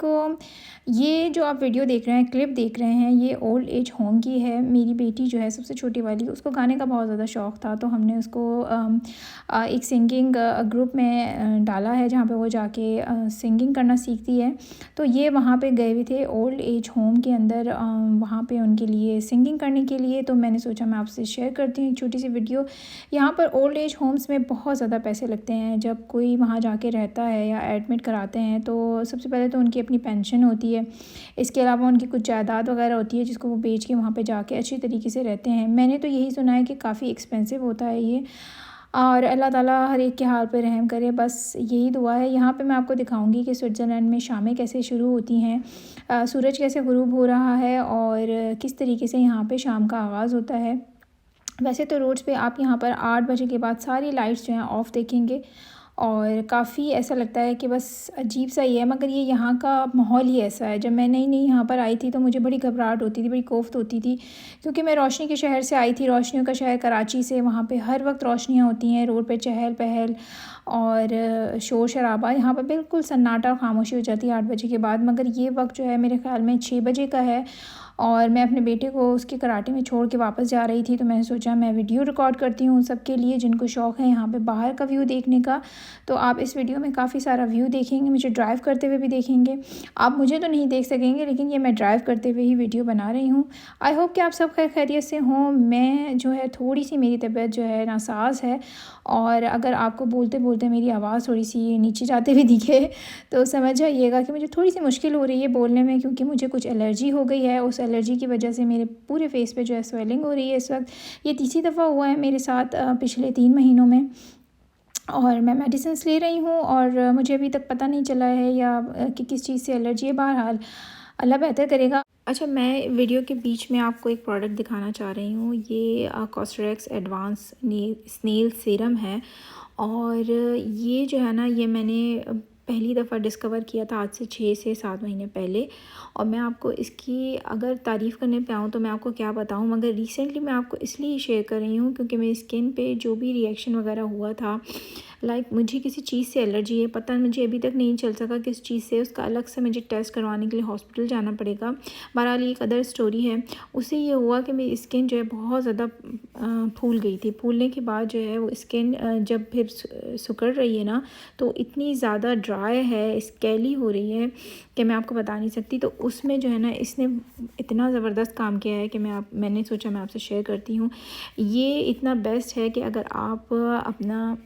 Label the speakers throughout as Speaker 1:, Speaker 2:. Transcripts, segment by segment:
Speaker 1: आपको ये जो आप वीडियो देख रहे हैं, क्लिप देख रहे हैं, ये ओल्ड एज होम की है। मेरी बेटी जो है सबसे छोटी वाली, उसको गाने का बहुत ज़्यादा शौक़ था, तो हमने उसको एक सिंगिंग ग्रुप में डाला है जहाँ पे वो जाके सिंगिंग करना सीखती है। तो ये वहाँ पे गए हुए थे ओल्ड एज होम के अंदर, वहाँ पे उनके लिए सिंगिंग करने के लिए। तो मैंने सोचा मैं आपसे शेयर करती हूँ एक छोटी सी वीडियो। यहाँ पर ओल्ड एज होम्स में बहुत ज़्यादा पैसे लगते हैं। जब कोई वहाँ जाके रहता है या एडमिट कराते हैं तो सबसे पहले तो उनकी अपनी पेंशन होती है, इसके अलावा उनकी कुछ जायदाद वगैरह होती है जिसको वो बेच के वहाँ पे जाके अच्छी तरीके से रहते हैं। मैंने तो यही सुना है कि काफ़ी एक्सपेंसिव होता है ये, और अल्लाह ताला हर एक के हाल पे रहम करे, बस यही दुआ है। यहाँ पे मैं आपको दिखाऊंगी कि स्विट्ज़रलैंड में शामें कैसे शुरू होती हैं, सूरज कैसे गुरूब हो रहा है और किस तरीके से यहाँ पे शाम का आगाज़ होता है। वैसे तो रोड्स पे आप यहाँ पर 8 बजे के बाद सारी लाइट्स जो हैं ऑफ़ देखेंगे और काफ़ी ऐसा लगता है कि बस अजीब सा ही है, मगर ये यहाँ का माहौल ही ऐसा है। जब मैं नई-नई यहाँ पर आई थी तो मुझे बड़ी घबराहट होती थी, बड़ी कोफ्त होती थी, क्योंकि मैं रोशनी के शहर से आई थी, रोशनियों का शहर कराची से। वहाँ पे हर वक्त रोशनियाँ होती हैं, रोड पे चहल-पहल और शोर-शराबा। यहाँ पर बिल्कुल सन्नाटा और खामोशी हो जाती है 8 बजे के बाद, मगर ये वक्त जो है मेरे ख़्याल में 6 बजे का है और मैं अपने बेटे को उसके कराटे में छोड़ के वापस जा रही थी। तो मैंने सोचा मैं वीडियो रिकॉर्ड करती हूँ उन सब के लिए जिनको शौक़ है यहाँ पे बाहर का व्यू देखने का। तो आप इस वीडियो में काफ़ी सारा व्यू देखेंगे, मुझे ड्राइव करते हुए भी देखेंगे। आप मुझे तो नहीं देख सकेंगे, लेकिन ये मैं ड्राइव करते हुए ही वीडियो बना रही हूँ। आई होप कि आप सब खैर खैरियत से हों। मैं जो है थोड़ी सी मेरी तबीयत जो है नासाज है, और अगर आपको बोलते बोलते मेरी आवाज़ थोड़ी सी नीचे जाते हुए दिखे तो समझ जाइएगा कि मुझे थोड़ी सी मुश्किल हो रही है बोलने में, क्योंकि मुझे कुछ एलर्जी हो गई है। उस एलर्जी की वजह से मेरे पूरे फेस पे जो है स्वेलिंग हो रही है इस वक्त। ये तीसरी दफ़ा हुआ है मेरे साथ पिछले 3 महीनों में, और मैं मेडिसिन्स ले रही हूँ और मुझे अभी तक पता नहीं चला है या कि किस चीज़ से एलर्जी है। बहरहाल अल्लाह बेहतर करेगा। अच्छा, मैं वीडियो के बीच में आपको एक प्रोडक्ट दिखाना चाह रही हूँ। ये कॉस्रक्स एडवांस स्नेल सीरम है, और ये जो है ना, ये मैंने पहली दफ़ा डिस्कवर किया था आज से 6 से 7 महीने पहले। और मैं आपको इसकी अगर तारीफ़ करने पे आऊँ तो मैं आपको क्या बताऊँ, मगर रिसेंटली मैं आपको इसलिए शेयर कर रही हूँ क्योंकि मेरी स्किन पे जो भी रिएक्शन वगैरह हुआ था, लाइक मुझे किसी चीज़ से एलर्जी है, पता मुझे अभी तक नहीं चल सका किस चीज़ से। उसका अलग से मुझे टेस्ट करवाने के लिए हॉस्पिटल जाना पड़ेगा। बहरहाल एक अदर स्टोरी है। उससे ये हुआ कि मेरी स्किन जो है बहुत ज़्यादा फूल गई थी। फूलने के बाद जो है वो स्किन जब फिर सिकुड़ रही है ना, तो इतनी ज़्यादा ड्राई है, स्केली हो रही है कि मैं आपको बता नहीं सकती। तो उसमें जो है ना, इसने इतना ज़बरदस्त काम किया है कि मैंने सोचा मैं आपसे शेयर करती हूँ। ये इतना बेस्ट है कि अगर आप अपना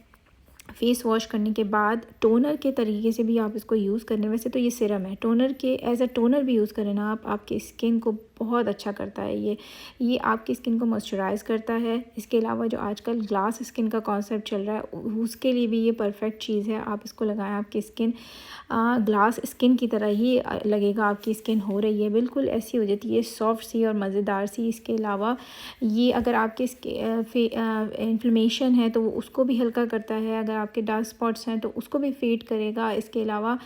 Speaker 1: फेस वॉश करने के बाद टोनर के तरीके से भी आप इसको यूज़ करें। वैसे तो ये सिरम है, टोनर के एज अ टोनर भी यूज़ करें ना आप, आपकी स्किन को बहुत अच्छा करता है ये आपकी स्किन को मॉइस्चराइज़ करता है। इसके अलावा जो आजकल ग्लास स्किन का कॉन्सेप्ट चल रहा है, उसके लिए भी ये परफेक्ट चीज़ है। आप इसको लगाएं, आपकी स्किन ग्लास स्किन की तरह ही लगेगा। आपकी स्किन हो रही है बिल्कुल ऐसी हो जाती है, सॉफ्ट सी और मज़ेदार सी। इसके अलावा ये अगर आपके इन्फ्लेमेशन है तो वो उसको भी हल्का करता है, अगर आपके डार्क स्पॉट्स हैं तो उसको भी फेड करेगा। इसके अलावा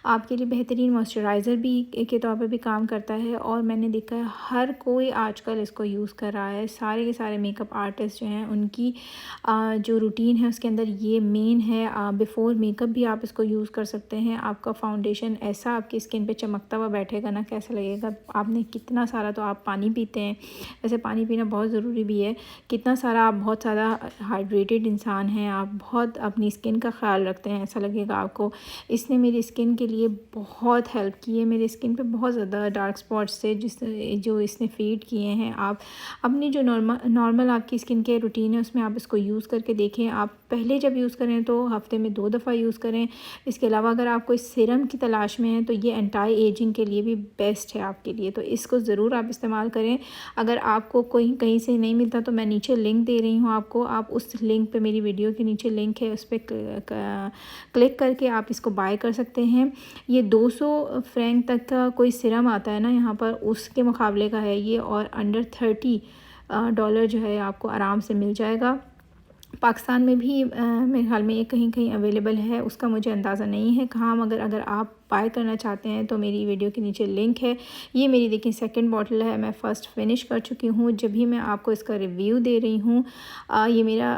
Speaker 1: आपके लिए बेहतरीन मॉइस्चराइज़र भी के तौर पे भी काम करता है, और मैंने देखा है हर कोई आजकल इसको यूज़ कर रहा है। सारे के सारे मेकअप आर्टिस्ट जो हैं उनकी जो रूटीन है उसके अंदर ये मेन है। बिफ़ोर मेकअप भी आप इसको यूज़ कर सकते हैं। आपका फाउंडेशन ऐसा आपकी स्किन पे चमकता हुआ बैठेगा ना, कैसा लगेगा। आपने कितना सारा तो आप पानी पीते हैं, वैसे पानी पीना बहुत ज़रूरी भी है। कितना सारा आप बहुत ज़्यादा हाइड्रेटेड इंसान हैं, आप बहुत अपनी स्किन का ख्याल रखते हैं, ऐसा लगेगा आपको। इसने मेरी स्किन के लिए बहुत हेल्प की है। मेरी स्किन पे बहुत ज़्यादा डार्क स्पॉट्स थे जो इसने फेड किए हैं। आप अपनी जो नॉर्मल आपकी स्किन केयर रूटीन है उसमें आप इसको यूज़ करके देखें। आप पहले जब यूज़ करें तो हफ़्ते में 2 दफ़ा यूज़ करें। इसके अलावा अगर आप कोई सिरम की तलाश में हैं तो ये एंटी एजिंग के लिए भी बेस्ट है आपके लिए, तो इसको ज़रूर आप इस्तेमाल करें। अगर आपको कोई कहीं से नहीं मिलता तो मैं नीचे लिंक दे रही हूँ आपको, आप उस लिंक पे, मेरी वीडियो के नीचे लिंक है, उस पर क्लिक करके आप इसको बाय कर सकते हैं। ये 200 फ्रैंक तक का कोई सिरम आता है ना यहाँ पर, उसके मुकाबले का है ये, और अंडर $30 जो है आपको आराम से मिल जाएगा। पाकिस्तान में भी मेरे ख्याल में ये कहीं कहीं अवेलेबल है, उसका मुझे अंदाज़ा नहीं है कहाँ, मगर अगर आप बाय करना चाहते हैं तो मेरी वीडियो के नीचे लिंक है। ये मेरी देखिए सेकंड बॉटल है, मैं फ़र्स्ट फिनिश कर चुकी हूँ। जब भी मैं आपको इसका रिव्यू दे रही हूँ, ये मेरा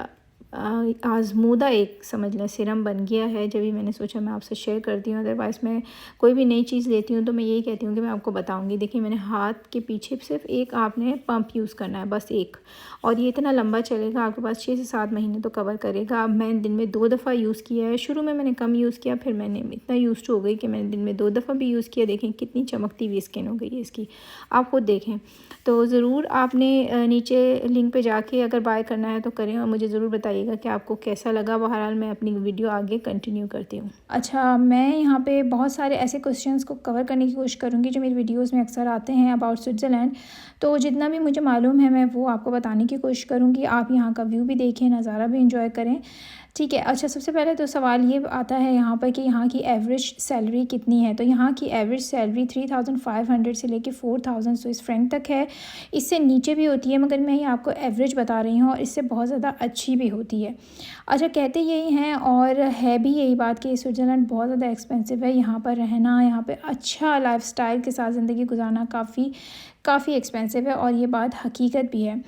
Speaker 1: आज़मूदा एक समझ लें सिरम बन गया है, जब भी मैंने सोचा मैं आपसे शेयर करती हूँ। अदरवाइज़ मैं कोई भी नई चीज़ लेती हूँ तो मैं यही कहती हूँ कि मैं आपको बताऊँगी। देखिए मैंने हाथ के पीछे सिर्फ एक आपने पंप यूज़ करना है, बस एक, और ये इतना लंबा चलेगा, आपके पास 6 से 7 महीने तो कवर करेगा। अब मैंने दिन में 2 दफ़ा यूज़ किया है। शुरू में मैंने कम यूज़ किया, फिर मैंने इतना यूज़ हो गई कि मैंने दिन में 2 दफ़ा भी यूज़ किया। देखें कितनी चमकती हुई स्किन हो गई है इसकी, आप खुद देखें। तो ज़रूर आपने नीचे लिंक पे जाके अगर बाय करना है तो करें, और मुझे ज़रूर बताइएगा कि आपको कैसा लगा। बहरहाल मैं अपनी वीडियो आगे कंटिन्यू करती हूँ। अच्छा, मैं यहाँ पे बहुत सारे ऐसे क्वेश्चंस को कवर करने की कोशिश करूँगी जो मेरी वीडियोस में अक्सर आते हैं अबाउट स्विट्ज़रलैंड। तो जितना भी मुझे मालूम है मैं वो आपको बताने की कोशिश करूँगी। आप यहाँ का व्यू भी देखें, नज़ारा भी इंजॉय करें, ठीक है। अच्छा, सबसे पहले तो सवाल ये आता है यहाँ पर कि यहाँ की एवरेज सैलरी कितनी है। तो यहाँ की एवरेज सैलरी 3500 से लेके 4000 स्विस फ्रैंक तक है। इससे नीचे भी होती है, मगर मैं ये आपको एवरेज बता रही हूँ, और इससे बहुत ज़्यादा अच्छी भी होती है। अच्छा, कहते यही हैं और है भी यही बात कि स्विट्ज़रलैंड बहुत ज़्यादा एक्सपेंसिव है। यहाँ पर रहना, यहाँ पर अच्छा लाइफस्टाइल के साथ ज़िंदगी गुजारना काफ़ी एक्सपेंसिव है, और ये बात हकीकत भी है।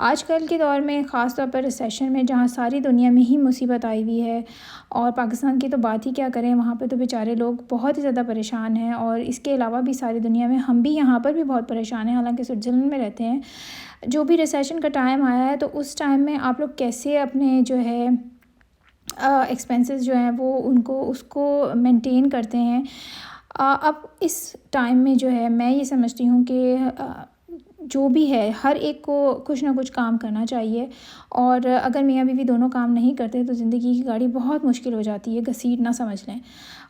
Speaker 1: आजकल के दौर में ख़ास तौर पर रिसेशन में, जहाँ सारी दुनिया में ही मुसीबत आई हुई है, और पाकिस्तान की तो बात ही क्या करें, वहाँ पे तो बेचारे लोग बहुत ही ज़्यादा परेशान हैं, और इसके अलावा भी सारी दुनिया में हम भी यहाँ पर भी बहुत परेशान हैं, हालांकि स्विट्ज़रलैंड में रहते हैं। जो भी रिसेशन का टाइम आया है, तो उस टाइम में आप लोग कैसे अपने जो है एक्सपेंसेस जो हैं वो उसको मेंटेन करते हैं। अब इस टाइम में जो है मैं ये समझती हूँ कि जो भी है हर एक को कुछ ना कुछ काम करना चाहिए, और अगर मियाँ बीवी दोनों काम नहीं करते तो ज़िंदगी की गाड़ी बहुत मुश्किल हो जाती है, घसीटना समझ लें।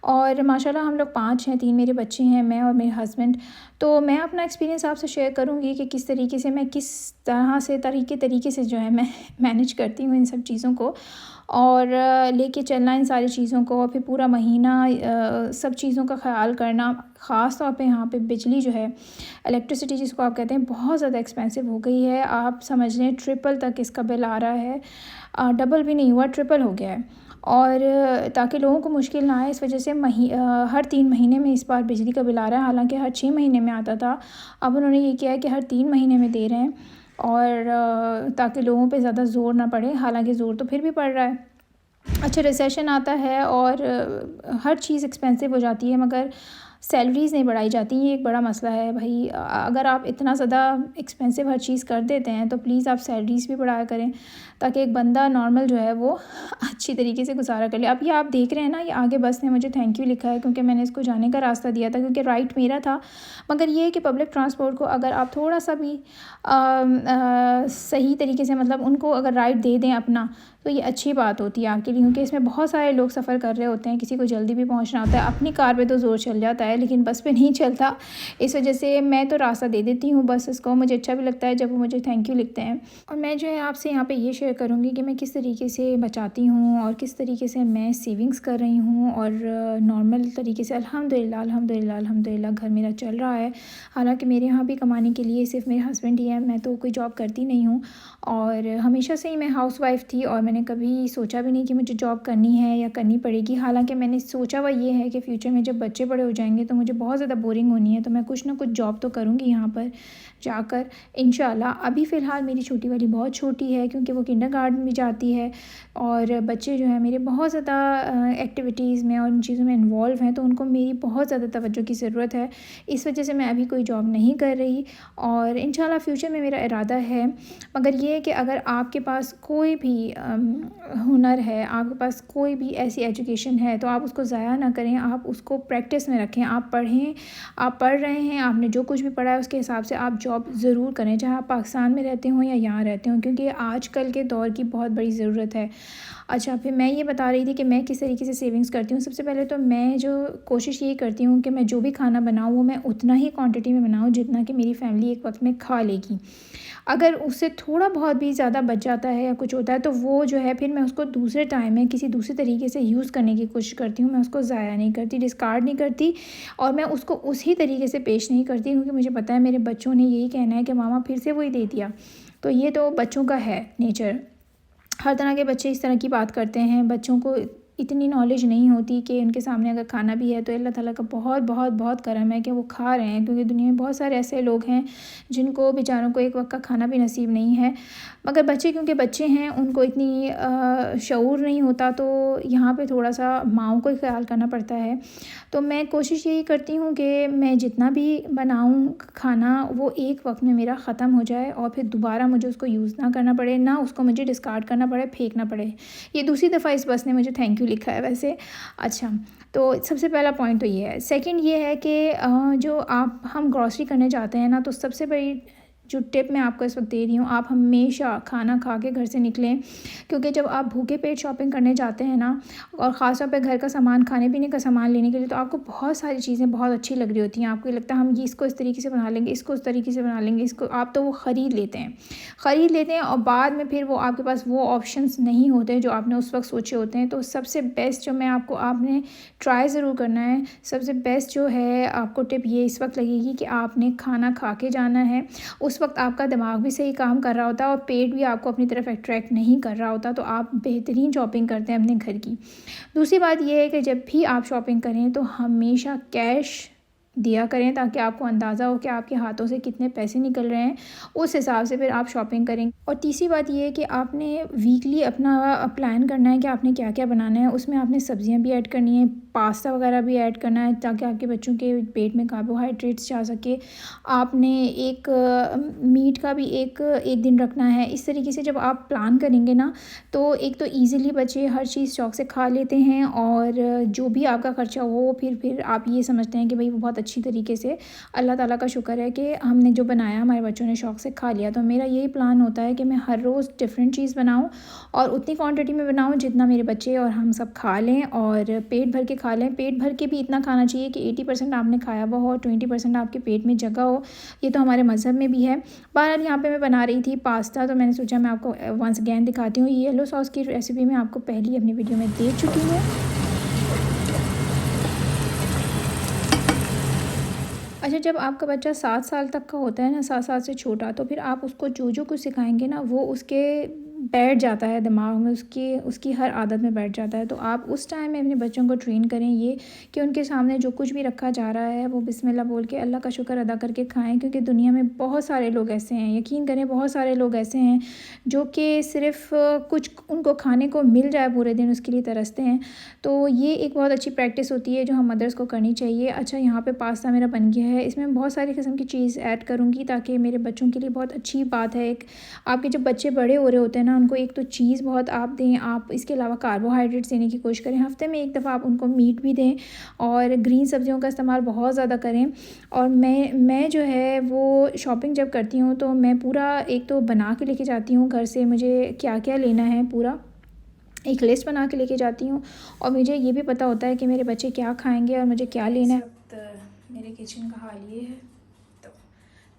Speaker 1: और माशाल्लाह हम लोग 5 हैं, 3 मेरे बच्चे हैं, मैं और मेरे हस्बैंड। तो मैं अपना एक्सपीरियंस आपसे शेयर करूँगी कि किस तरीके से मैं किस तरह से तरीके से जो है मैं मैनेज करती हूँ इन सब चीज़ों को, और लेके चलना इन सारी चीज़ों को, और फिर पूरा महीना सब चीज़ों का ख़्याल करना। ख़ास तौर पे यहाँ पे बिजली जो है, इलेक्ट्रिसिटी जिसको आप कहते हैं, बहुत ज़्यादा एक्सपेंसिव हो गई है। आप समझ लें ट्रिपल तक इसका बिल आ रहा है, डबल भी नहीं हुआ, ट्रिपल हो गया है। और ताकि लोगों को मुश्किल ना आए, इस वजह से हर 3 महीने में इस बार बिजली का बिल आ रहा है। हालांकि हर 6 महीने में आता था, अब उन्होंने ये किया है कि हर 3 महीने में दे रहे हैं, और ताकि लोगों पे ज़्यादा ज़ोर ना पड़े, हालांकि ज़ोर तो फिर भी पड़ रहा है। अच्छा, रिसेशन आता है और हर चीज़ एक्सपेंसिव हो जाती है, मगर सैलरीज़ नहीं बढ़ाई जाती। ये एक बड़ा मसला है भाई। अगर आप इतना ज़्यादा एक्सपेंसिव हर चीज़ कर देते हैं तो प्लीज़ आप सैलरीज़ भी बढ़ाया करें, ताकि एक बंदा नॉर्मल जो है वो अच्छी तरीके से गुजारा कर ले। अब ये आप देख रहे हैं ना, ये आगे बस ने मुझे थैंक यू लिखा है, क्योंकि मैंने इसको जाने का रास्ता दिया था, क्योंकि राइट मेरा था। मगर ये है कि पब्लिक ट्रांसपोर्ट को अगर आप थोड़ा सा भी सही तरीके से, मतलब उनको अगर राइट दे दें अपना, तो ये अच्छी बात होती है आपके लिए, क्योंकि इसमें बहुत सारे लोग सफ़र कर रहे होते हैं, किसी को जल्दी भी पहुंचना होता है। अपनी कार पे तो ज़ोर चल जाता है, लेकिन बस पे नहीं चलता। इस वजह से मैं तो रास्ता दे देती हूँ बस इसको। मुझे अच्छा भी लगता है जब वो मुझे थैंक यू लिखते हैं। और मैं जो है आपसे यहाँ पे ये शेयर करूँगी कि मैं किस तरीके से बचाती हूँ और किस तरीके से मैं सेविंग्स कर रही हूँ, और नॉर्मल तरीके से अल्हम्दुलिल्लाह अल्हम्दुलिल्लाह अल्हम्दुलिल्लाह घर मेरा चल रहा है। हालाँकि मेरे यहाँ भी कमाने के लिए सिर्फ मेरे हस्बैंड ही है, मैं तो कोई जॉब करती नहीं हूँ, और हमेशा से ही मैं हाउसवाइफ़ थी, और मैंने कभी सोचा भी नहीं कि मुझे जॉब करनी है या करनी पड़ेगी। हालांकि मैंने सोचा हुआ ये है कि फ्यूचर में जब बच्चे बड़े हो जाएंगे तो मुझे बहुत ज़्यादा बोरिंग होनी है, तो मैं कुछ ना कुछ जॉब तो करूँगी यहाँ पर जाकर इंशाल्लाह। अभी फ़िलहाल मेरी छोटी वाली बहुत छोटी है, क्योंकि वो किंडरगार्टन भी जाती है, और बच्चे जो है मेरे बहुत ज़्यादा एक्टिविटीज़ में और इन चीज़ों में इन्वॉल्व हैं, तो उनको मेरी बहुत ज़्यादा तवज्जो की ज़रूरत है। इस वजह से मैं अभी कोई जॉब नहीं कर रही, और इंशाल्लाह फ्यूचर में मेरा इरादा है। मगर ये है कि अगर आपके पास कोई भी हुनर है, आपके पास कोई भी ऐसी एजुकेशन है, तो आप उसको ज़ाया ना करें, आप उसको प्रैक्टिस में रखें। आप पढ़ें, आप पढ़ रहे हैं, आपने जो कुछ भी पढ़ा है उसके हिसाब से आप जॉब ज़रूर करें, चाहे आप पाकिस्तान में रहते हों या यहाँ रहते हों, क्योंकि आजकल के दौर की बहुत बड़ी ज़रूरत है। अच्छा, फिर मैं ये बता रही थी कि मैं किस तरीके से सेविंग्स करती हूँ। सबसे पहले तो मैं जो कोशिश ये करती हूँ कि मैं जो भी खाना बनाऊँ वो मैं उतना ही क्वांटिटी में बनाऊँ जितना कि मेरी फैमिली एक वक्त में खा लेगी। अगर उससे थोड़ा बहुत भी ज़्यादा बच जाता है या कुछ होता है, तो वो जो है फिर मैं उसको दूसरे टाइम में किसी दूसरे तरीके से यूज़ करने की कोशिश करती हूँ। मैं उसको ज़ाया नहीं करती, डिस्कार्ड नहीं करती, और मैं उसको उसी तरीके से पेश नहीं करती, क्योंकि मुझे पता है मेरे बच्चों ने यही कहना है कि मामा फिर से वही दे दिया। तो ये तो बच्चों का है नेचर, हर तरह के बच्चे इस तरह की बात करते हैं। बच्चों को इतनी नॉलेज नहीं होती कि उनके सामने अगर खाना भी है तो अल्लाह ताला का बहुत बहुत बहुत करम है कि वो खा रहे हैं, क्योंकि दुनिया में बहुत सारे ऐसे लोग हैं जिनको बेचारों को एक वक्त का खाना भी नसीब नहीं है। मगर बच्चे क्योंकि बच्चे हैं, उनको इतनी शऊर नहीं होता, तो यहाँ पे थोड़ा सा माँओं को ही ख्याल करना पड़ता है। तो मैं कोशिश यही करती हूँ कि मैं जितना भी बनाऊँ खाना वो एक वक्त में मेरा ख़त्म हो जाए और फिर दोबारा मुझे उसको यूज़ ना करना पड़े, ना उसको मुझे डिस्कार्ड करना पड़े, फेंकना पड़े। ये दूसरी दफ़ा इस बस ने मुझे थैंक यू लिखा है वैसे। अच्छा, तो सबसे पहला पॉइंट तो ये है। सेकंड ये है कि जो हम ग्रॉसरी करने जाते हैं ना, तो सबसे बड़ी जो टिप मैं आपको इस वक्त दे रही हूँ, आप हमेशा खाना खा के घर से निकलें, क्योंकि जब आप भूखे पेट शॉपिंग करने जाते हैं ना, और ख़ास तौर पे घर का सामान, खाने पीने का सामान लेने के लिए, तो आपको बहुत सारी चीज़ें बहुत अच्छी लग रही होती हैं। आपको लगता है हम ये इसको इस तरीके से बना लेंगे, इसको इस तरीके से बना लेंगे, इसको आप तो वो ख़रीद लेते हैं और बाद में फिर वो आपके पास वो ऑप्शंस नहीं होते जो आपने उस वक्त सोचे होते हैं। तो सबसे बेस्ट जो मैं आपने ट्राई ज़रूर करना है, सबसे बेस्ट जो है आपको टिप ये इस वक्त लगेगी कि आपने खाना खा के जाना है। उस वक्त आपका दिमाग भी सही काम कर रहा होता है और पेट भी आपको अपनी तरफ अट्रैक्ट नहीं कर रहा होता, तो आप बेहतरीन शॉपिंग करते हैं अपने घर की। दूसरी बात यह है कि जब भी आप शॉपिंग करें तो हमेशा कैश दिया करें, ताकि आपको अंदाज़ा हो कि आपके हाथों से कितने पैसे निकल रहे हैं, उस हिसाब से फिर आप शॉपिंग करें। और तीसरी बात ये है कि आपने वीकली अपना प्लान करना है कि आपने क्या क्या बनाना है। उसमें आपने सब्जियां भी ऐड करनी है, पास्ता वगैरह भी ऐड करना है, ताकि आपके बच्चों के पेट में कार्बोहाइड्रेट्स जा सके। आपने एक मीट का भी एक दिन रखना है। इस तरीके से जब आप प्लान करेंगे ना, तो एक तो ईज़िली बच्चे हर चीज़ शौक़ से खा लेते हैं, और जो भी आपका ख़र्चा हो फिर आप ये समझते हैं कि भाई वो बहुत अच्छी तरीके से, अल्लाह ताला का शुक्र है कि हमने जो बनाया हमारे बच्चों ने शौक़ से खा लिया। तो मेरा यही प्लान होता है कि मैं हर रोज़ डिफरेंट चीज़ बनाऊँ और उतनी क्वांटिटी में बनाऊँ जितना मेरे बच्चे और हम सब खा लें, और पेट भर के खा लें। पेट भर के भी इतना खाना चाहिए कि 80% आपने खाया हुआ हो और 20% आपके पेट में जगह हो। ये तो हमारे मज़हब में भी है। बहरहाल यहाँ पे मैं बना रही थी पास्ता, तो मैंने सोचा मैं आपको वंस अगैन दिखाती हूँ। येलो सॉस की रेसिपी मैं आपको पहले अपनी वीडियो में दे चुकी हूँ। अच्छा, जब आपका बच्चा 7 साल तक का होता है ना, 7 साल से छोटा, तो फिर आप उसको जो कुछ सिखाएंगे ना, वो उसके बैठ जाता है दिमाग में, उसकी हर आदत में बैठ जाता है। तो आप उस टाइम में अपने बच्चों को ट्रेन करें ये कि उनके सामने जो कुछ भी रखा जा रहा है वो बिस्मिल्लाह बोल के अल्लाह का शुक्र अदा करके खाएं, क्योंकि दुनिया में बहुत सारे लोग ऐसे हैं, यकीन करें बहुत सारे लोग ऐसे हैं जो कि सिर्फ़ कुछ उनको खाने को मिल जाए पूरे दिन उसके लिए तरसते हैं। तो ये एक बहुत अच्छी प्रैक्टिस होती है जो हम मदर्स को करनी चाहिए। अच्छा, यहाँ पे पास्ता मेरा बन गया है, इसमें बहुत सारी किस्म की चीज़ ऐड करूँगी ताकि मेरे बच्चों के लिए बहुत अच्छी बात है। एक आपके जब बच्चे बड़े हो रहे होते हैं ना, उनको एक तो चीज़ बहुत आप दें, आप इसके अलावा कार्बोहाइड्रेट्स देने की कोशिश करें। हफ्ते में एक दफ़ा आप उनको मीट भी दें और ग्रीन सब्जियों का इस्तेमाल बहुत ज़्यादा करें। और मैं जो है वो शॉपिंग जब करती हूँ तो मैं पूरा एक तो बना के लेके जाती हूँ घर से, मुझे क्या क्या लेना है पूरा एक लिस्ट बना के लेके जाती हूँ, और मुझे ये भी पता होता है कि मेरे बच्चे क्या खाएंगे और मुझे क्या लेना है। मेरे किचन का हाल ये है, तो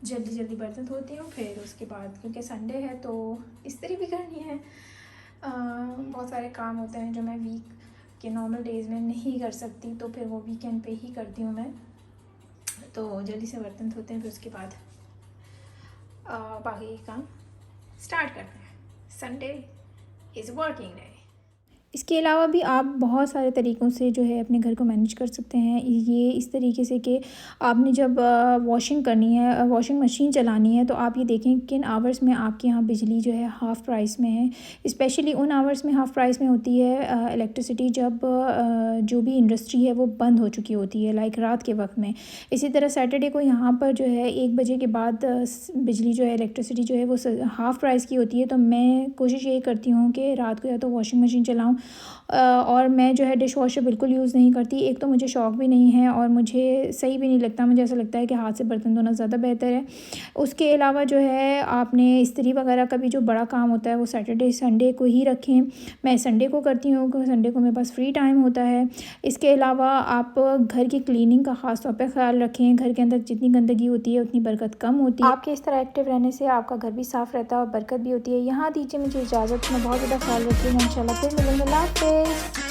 Speaker 1: जल्दी बर्तन धोती हूँ, फिर उसके बाद क्योंकि संडे है तो इस्त्री भी करनी है। बहुत सारे काम होते हैं जो मैं वीक के नॉर्मल डेज़ में नहीं कर सकती, तो फिर वो वीकेंड पे ही करती हूँ मैं। तो जल्दी से बर्तन धोते हैं, फिर उसके बाद बाकी काम स्टार्ट करते हैं। Sunday is working day. इसके अलावा भी आप बहुत सारे तरीक़ों से जो है अपने घर को मैनेज कर सकते हैं। ये इस तरीके से कि आपने जब वॉशिंग करनी है, वॉशिंग मशीन चलानी है, तो आप ये देखें किन आवर्स में आपके यहाँ बिजली जो है हाफ़ प्राइस में है। स्पेशली उन आवर्स में हाफ़ प्राइस में होती है इलेक्ट्रिसिटी जब जो भी इंडस्ट्री है वो बंद हो चुकी होती है, लाइक रात के वक्त में। इसी तरह सैटरडे को यहाँ पर जो है 1 बजे के बाद बिजली जो है, इलेक्ट्रिसिटी जो है वो हाफ़ प्राइस की होती है। तो मैं कोशिश यही करती हूँ कि रात को या तो वॉशिंग मशीन चलाऊँ, और मैं जो है डिश वॉशर बिल्कुल यूज़ नहीं करती। एक तो मुझे शौक़ भी नहीं है और मुझे सही भी नहीं लगता, मुझे ऐसा लगता है कि हाथ से बर्तन धोना ज़्यादा बेहतर है। उसके अलावा जो है आपने इस्त्री वगैरह का भी जो बड़ा काम होता है वो सैटरडे संडे को ही रखें। मैं संडे को करती हूँ क्योंकि संडे को मेरे पास फ्री टाइम होता है। इसके अलावा आप घर की क्लीनिंग का ख़ास तौर पर ख्याल रखें। घर के अंदर जितनी गंदगी होती है उतनी बरकत कम होती है। आपके इस तरह एक्टिव रहने से आपका घर भी साफ़ रहता है और बरकत भी होती है। यहाँ दीजिए मुझे इजाज़त, मैं बहुत ज़्यादा ख्याल रखती हूँ। इंशाल्लाह फिर मिलेंगे। अल्लाह हाफ़िज़।